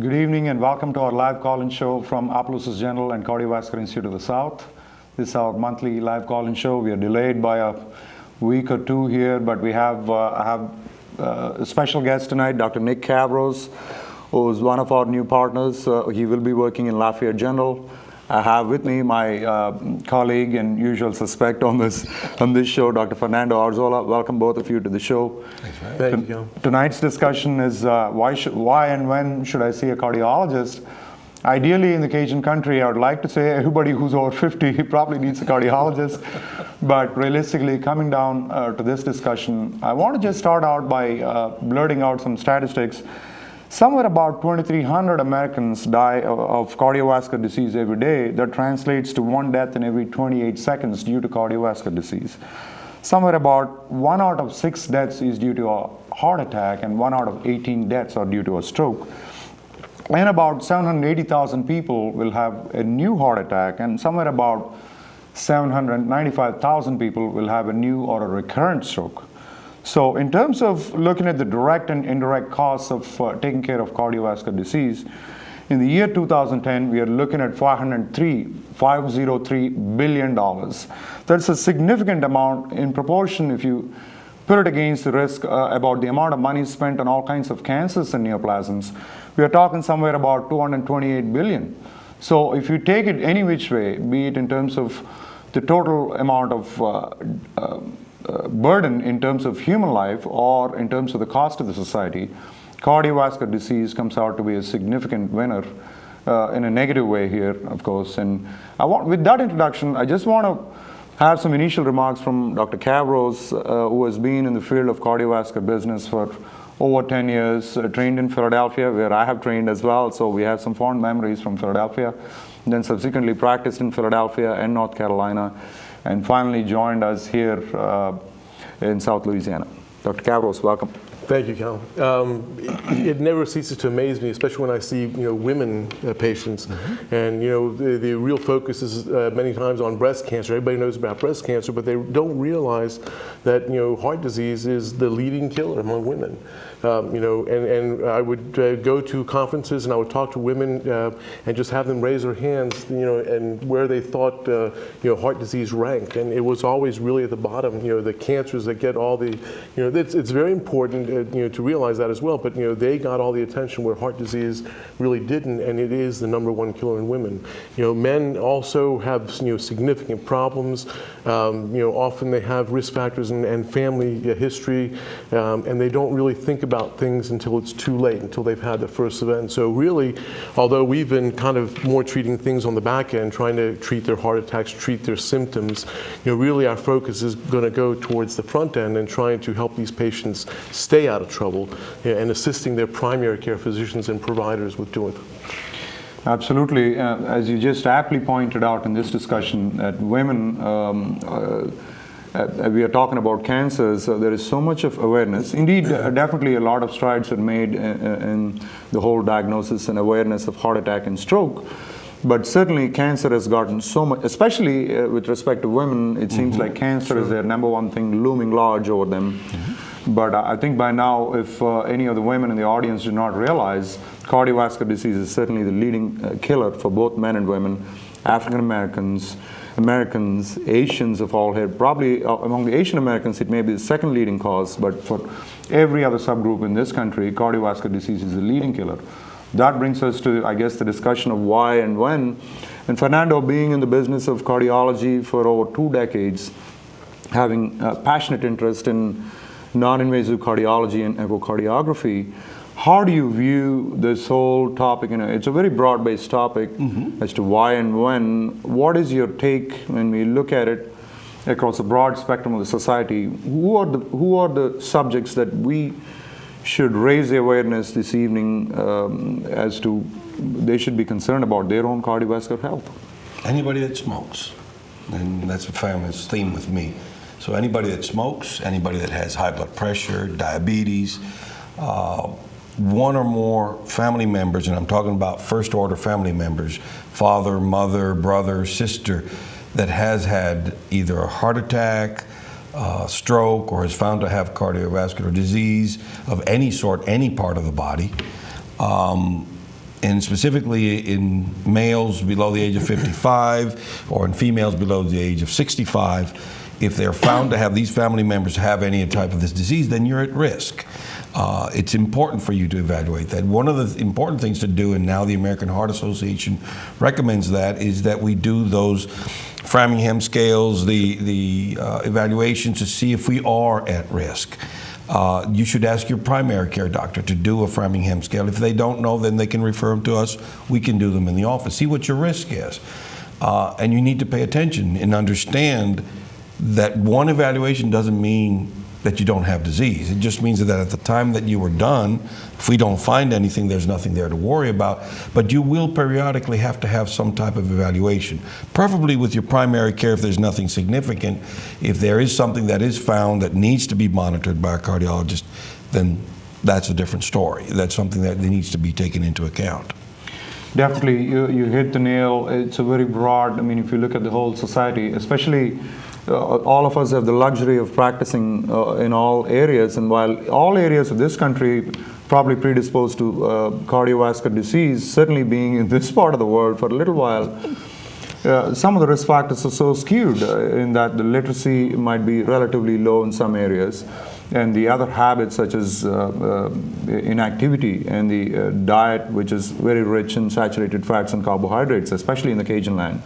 Good evening and welcome to our live call-in show from Opelousas General and Cardiovascular Institute of the South. This is our monthly live call-in show. We are delayed by a week or two here, but we have a special guest tonight, Dr. Nick Cavros, who is one of our new partners. He will be working in Lafayette General. I have with me my colleague and usual suspect on this show, Dr. Fernando Arzola. Welcome both of you to the show. Thanks, man. Thank you. Tonight's discussion is why and when should I see a cardiologist? Ideally, in the Cajun country, I would like to say everybody who's over 50 probably needs a cardiologist. But realistically, coming down to this discussion, I want to just start out by blurting out some statistics. Somewhere about 2,300 Americans die of cardiovascular disease every day. That translates to one death in every 28 seconds due to cardiovascular disease. Somewhere about 1 out of 6 deaths is due to a heart attack, and 1 out of 18 deaths are due to a stroke. And about 780,000 people will have a new heart attack, and somewhere about 795,000 people will have a new or a recurrent stroke. So in terms of looking at the direct and indirect costs of taking care of cardiovascular disease, in the year 2010, we are looking at $503 billion. That's a significant amount in proportion if you put it against the risk about the amount of money spent on all kinds of cancers and neoplasms. We are talking somewhere about $228 billion. So if you take it any which way, be it in terms of the total amount of burden in terms of human life or in terms of the cost of the society, cardiovascular disease comes out to be a significant winner in a negative way here, of course. And with that introduction, I just want to have some initial remarks from Dr. Cavros, who has been in the field of cardiovascular business for over 10 years, trained in Philadelphia, where I have trained as well, so we have some fond memories from Philadelphia, and then subsequently practiced in Philadelphia and North Carolina, and finally joined us here in South Louisiana. Dr. Cavros, welcome. Thank you, Cal. It never ceases to amaze me, especially when I see women patients, and the real focus is many times on breast cancer. Everybody knows about breast cancer, but they don't realize that heart disease is the leading killer among women. And I would go to conferences and I would talk to women and just have them raise their hands, and where they thought heart disease ranked, and it was always really at the bottom. The cancers that get all the, it's very important to realize that as well. But they got all the attention where heart disease really didn't, and it is the #1 killer in women. Men also have significant problems. Often they have risk factors and family history, and they don't really think about things until it's too late, until they've had the first event. So really, although we've been kind of more treating things on the back end, trying to treat their heart attacks, treat their symptoms, really our focus is going to go towards the front end and trying to help these patients stay out of trouble and assisting their primary care physicians and providers with doing it. Absolutely. As you just aptly pointed out in this discussion, that women, we are talking about cancers, there is so much of awareness. Indeed, definitely a lot of strides are made in the whole diagnosis and awareness of heart attack and stroke. But certainly cancer has gotten so much, especially with respect to women, it seems like cancer is their #1 thing looming large over them. But I think by now, if any of the women in the audience do not realize, cardiovascular disease is certainly the leading killer for both men and women, African Americans, Asians of all here. Probably among the Asian Americans, it may be the second leading cause, but for every other subgroup in this country, cardiovascular disease is the leading killer. That brings us to, I guess, the discussion of why and when. And Fernando, being in the business of cardiology for over 2 decades, having a passionate interest in non-invasive cardiology and echocardiography, how do you view this whole topic? It's a very broad-based topic as to why and when. What is your take when we look at it across a broad spectrum of the society? Who are the subjects that we should raise the awareness this evening as to they should be concerned about their own cardiovascular health? Anybody that smokes, and that's a famous theme with me. So anybody that smokes, anybody that has high blood pressure, diabetes, one or more family members, and I'm talking about first order family members, father, mother, brother, sister, that has had either a heart attack, stroke, or is found to have cardiovascular disease of any sort, any part of the body, and specifically in males below the age of 55 or in females below the age of 65, if they're found to have these family members have any type of this disease, then you're at risk. It's important for you to evaluate that. One of the important things to do, and now the American Heart Association recommends that, is that we do those Framingham scales, the evaluations to see if we are at risk. You should ask your primary care doctor to do a Framingham scale. If they don't know, then they can refer them to us. We can do them in the office. See what your risk is. And you need to pay attention and understand that one evaluation doesn't mean that you don't have disease. It just means that at the time that you were done, if we don't find anything, there's nothing there to worry about. But you will periodically have to have some type of evaluation, preferably with your primary care if there's nothing significant. If there is something that is found that needs to be monitored by a cardiologist, then that's a different story. That's something that needs to be taken into account. Definitely, you hit the nail. It's a very broad, I mean, if you look at the whole society, especially all of us have the luxury of practicing in all areas, and while all areas of this country probably predisposed to cardiovascular disease, certainly being in this part of the world for a little while, some of the risk factors are so skewed in that the literacy might be relatively low in some areas, and the other habits such as inactivity and the diet, which is very rich in saturated fats and carbohydrates, especially in the Cajun land.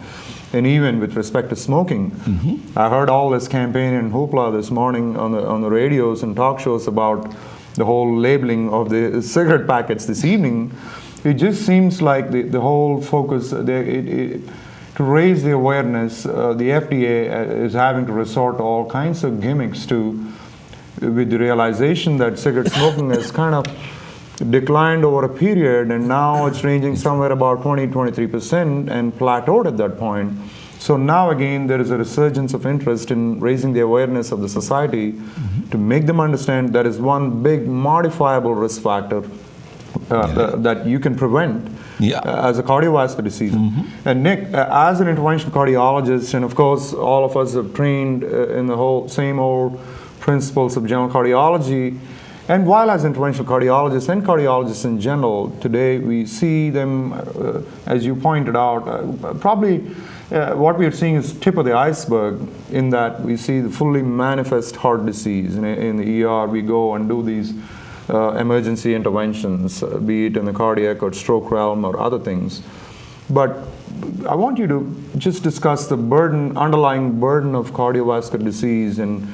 And even with respect to smoking, I heard all this campaign and hoopla this morning on the radios and talk shows about the whole labeling of the cigarette packets this evening. It just seems like the whole focus, to raise the awareness, the FDA is having to resort to all kinds of gimmicks with the realization that cigarette smoking has kind of declined over a period, and now it's ranging somewhere about 20-23% and plateaued at that point. So now again there is a resurgence of interest in raising the awareness of the society to make them understand there is one big modifiable risk factor that you can prevent as a cardiovascular disease. And Nick, as an interventional cardiologist, and of course all of us have trained in the whole same old principles of general cardiology, and while as interventional cardiologists and cardiologists in general, today we see them, as you pointed out, probably what we are seeing is tip of the iceberg, in that we see the fully manifest heart disease. In the ER, we go and do these emergency interventions, be it in the cardiac or stroke realm or other things. But I want you to just discuss the underlying burden of cardiovascular disease, and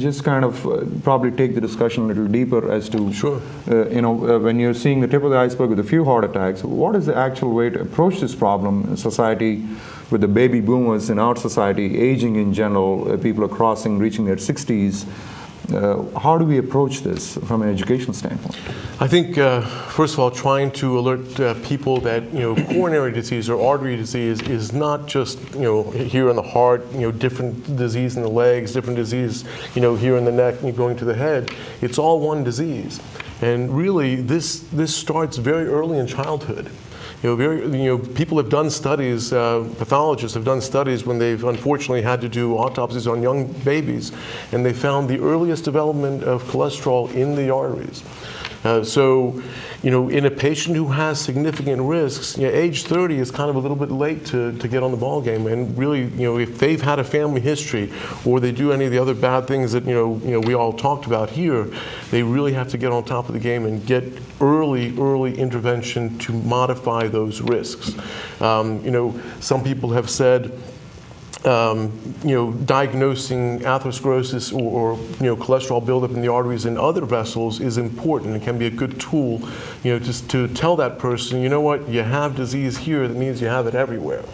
just kind of probably take the discussion a little deeper as to, when you're seeing the tip of the iceberg with a few heart attacks, what is the actual way to approach this problem in society with the baby boomers in our society, aging in general, people are reaching their 60s. How do we approach this from an educational standpoint? I think, first of all, trying to alert people that coronary disease or artery disease is not just here in the heart, different disease in the legs, different disease here in the neck, going to the head. It's all one disease, and really this starts very early in childhood. People have done studies, pathologists have done studies when they've unfortunately had to do autopsies on young babies, and they found the earliest development of cholesterol in the arteries. So, in a patient who has significant risks, age 30 is kind of a little bit late to get on the ball game. And really, if they've had a family history or they do any of the other bad things that we all talked about here, they really have to get on top of the game and get early intervention to modify those risks. Some people have said, diagnosing atherosclerosis or cholesterol buildup in the arteries and other vessels is important. It can be a good tool, just to tell that person, you know what, you have disease here, that means you have it everywhere.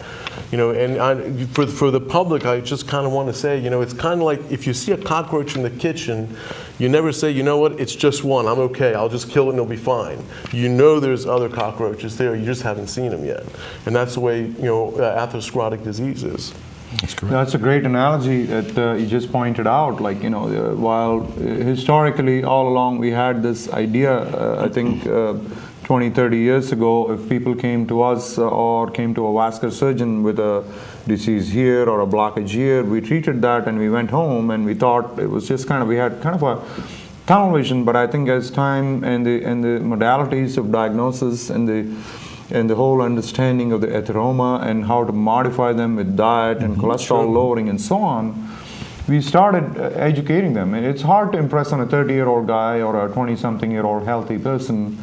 And for the public, I just kind of want to say, it's kind of like if you see a cockroach in the kitchen, you never say, you know what, it's just one, I'm okay, I'll just kill it and it'll be fine. There's other cockroaches there, you just haven't seen them yet. And that's the way, atherosclerotic disease is. That's correct. That's a great analogy that you just pointed out. While historically all along we had this idea, I think 20, 30 years ago, if people came to us or came to a vascular surgeon with a disease here or a blockage here, we treated that and we went home, and we thought it was just we had kind of a tunnel vision, but I think as time and the modalities of diagnosis and the whole understanding of the atheroma and how to modify them with diet and cholesterol lowering and so on, we started educating them. And it's hard to impress on a 30-year-old guy or a 20-something-year-old healthy person.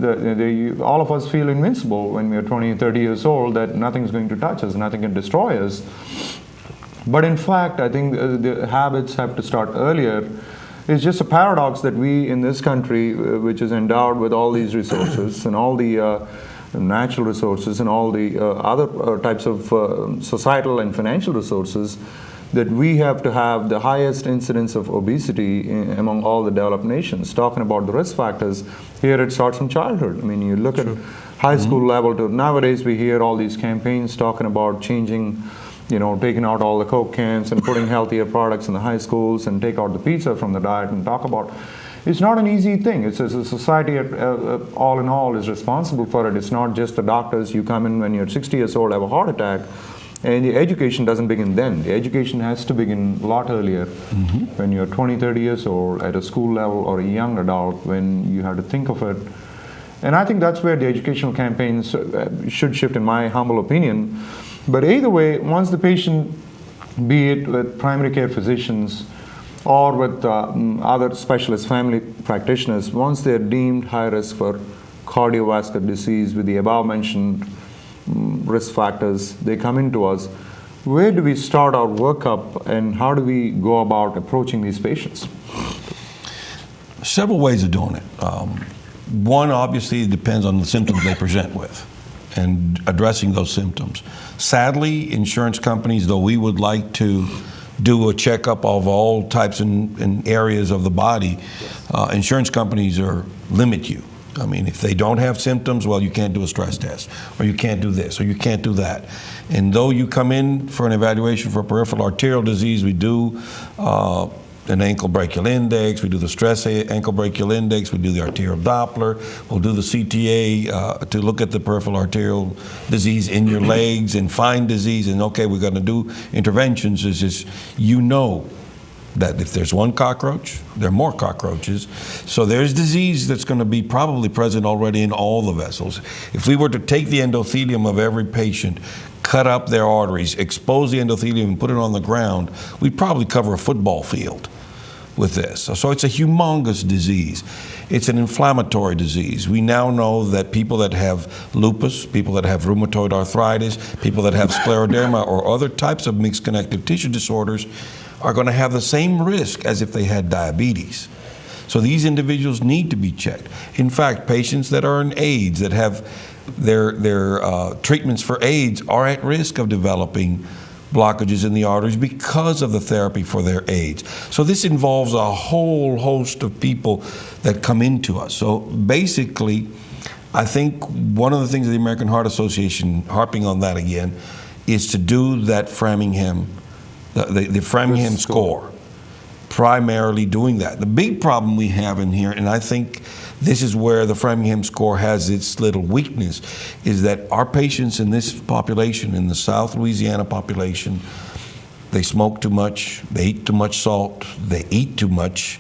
All of us feel invincible when we are 20, 30 years old, that nothing's going to touch us, nothing can destroy us. But in fact, I think the habits have to start earlier. It's just a paradox that we in this country, which is endowed with all these resources and all the natural resources and all the other types of societal and financial resources, that we have to have the highest incidence of obesity among all the developed nations. Talking about the risk factors, here it starts from childhood. I mean, you look at high school level to nowadays, we hear all these campaigns talking about changing, taking out all the Coke cans and putting healthier products in the high schools and take out the pizza from the diet and talk about. It's not an easy thing. It's a society, all in all, is responsible for it. It's not just the doctors. You come in when you're 60 years old, have a heart attack, and the education doesn't begin then. The education has to begin a lot earlier, when you're 20, 30 years old, at a school level or a young adult, when you have to think of it. And I think that's where the educational campaigns should shift, in my humble opinion. But either way, once the patient, be it with primary care physicians or with other specialist family practitioners, once they're deemed high risk for cardiovascular disease with the above mentioned risk factors, they come into us. Where do we start our workup and how do we go about approaching these patients? Several ways of doing it. One, obviously, depends on the symptoms they present with and addressing those symptoms. Sadly, insurance companies, though we would like to do a checkup of all types and areas of the body, insurance companies limit you. I mean, if they don't have symptoms, well, you can't do a stress test, or you can't do this, or you can't do that. And though you come in for an evaluation for peripheral arterial disease, we do an ankle brachial index, we do the stress ankle brachial index, we do the arterial Doppler, we'll do the CTA to look at the peripheral arterial disease in your legs and find disease, and okay, we're going to do interventions. Is just, that if there's one cockroach, there are more cockroaches. So there's disease that's going to be probably present already in all the vessels. If we were to take the endothelium of every patient, cut up their arteries, expose the endothelium and put it on the ground, we'd probably cover a football field with this. So it's a humongous disease. It's an inflammatory disease. We now know that people that have lupus, people that have rheumatoid arthritis, people that have scleroderma or other types of mixed connective tissue disorders are going to have the same risk as if they had diabetes. So these individuals need to be checked. In fact, patients that are in AIDS, that have their treatments for AIDS, are at risk of developing blockages in the arteries because of the therapy for their AIDS. So this involves a whole host of people that come into us. So basically, I think one of the things of the American Heart Association, harping on that again, is to do that Framingham, the Framingham score, primarily doing that. The big problem we have in here, and I think this is where the Framingham score has its little weakness, is that our patients in this population, in the South Louisiana population, they smoke too much, they eat too much salt, they eat too much,